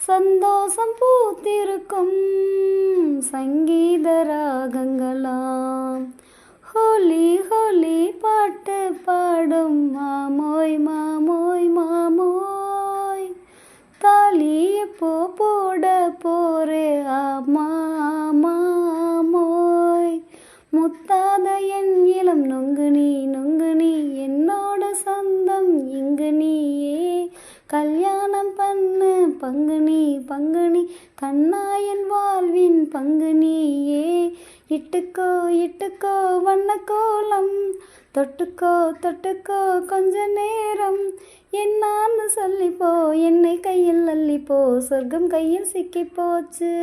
சந்தோஷம் பூத்திருக்கும் சங்கீத ராகங்களாம். ஹோலி ஹோலி பாட்டு பாடும் மாமோய் மாமோய் மாமோய். தாலி எப்போ போட போறே ஆமா மாமோய். முத்தாத என் இளம் நொங்குனி நொங்குனி என்னோட சொந்தம் இங்கு நீயே. கல்யாணம் பண்ணு பங்குனி பங்குனி கண்ணாயன் வாழ்வின் பங்கு நீயே. இட்டுக்கோ இட்டுக்கோ வண்ண கோலம் தொட்டுக்கோ தொட்டுக்கோ கொஞ்ச நேரம். என்னான்னு சொல்லிப்போ என்னை கையில் அள்ளிப்போ சொர்க்கம் கையில் சிக்கி போச்சு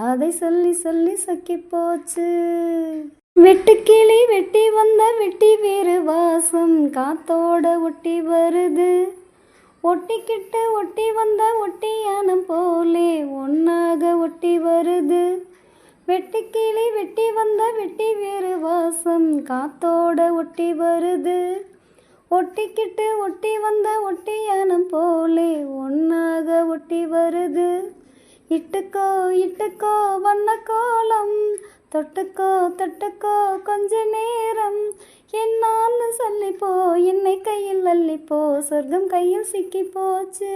அதை சொல்லி சொல்லி சொக்கி போச்சு. வெட்டுக்கிளி வெட்டி வந்த வெட்டி வேறு வாசம் காத்தோட ஒட்டி வருது. ஒட்டிக்கிட்டு ஒட்டி வந்த ஒட்டியானம் போலே ஒன்னாக ஒட்டி வருது. வெட்டுக்கிளி வெட்டி வந்த வெட்டி வேறு வாசம் காத்தோட ஒட்டி வருது. ஒட்டிக்கிட்டு ஒட்டி வந்த ஒட்டியானம் போலே ஒன்னாக ஒட்டி வருது. இட்டுக்கோ இட்டுக்கோ வண்ண கோலம் தொட்டுக்கோ தொட்டுக்கோ கொஞ்ச நேரம். என்னான்னு சொல்லிப்போ என்னை கையில் அள்ளிப்போ சொர்க்கம் கையில் சிக்கி போச்சு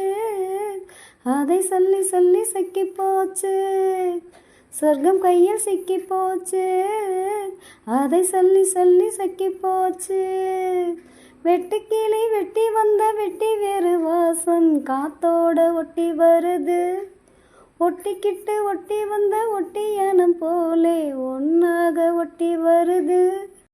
அதை சொல்லி சொல்லி சிக்கி போச்சு. சொர்க்கம் கையில் சிக்கி போச்சு அதை சொல்லி சொல்லி சிக்கி போச்சு. வெட்டுக்கிளி வெட்டி வந்த வெட்டி வேறு வாசம் காத்தோட ஒட்டி வருது. ஒட்டிக்கிட்டு ஒட்டி வந்த ஒட்டியானம் போலே ஒன்னாக ஒட்டி வருது.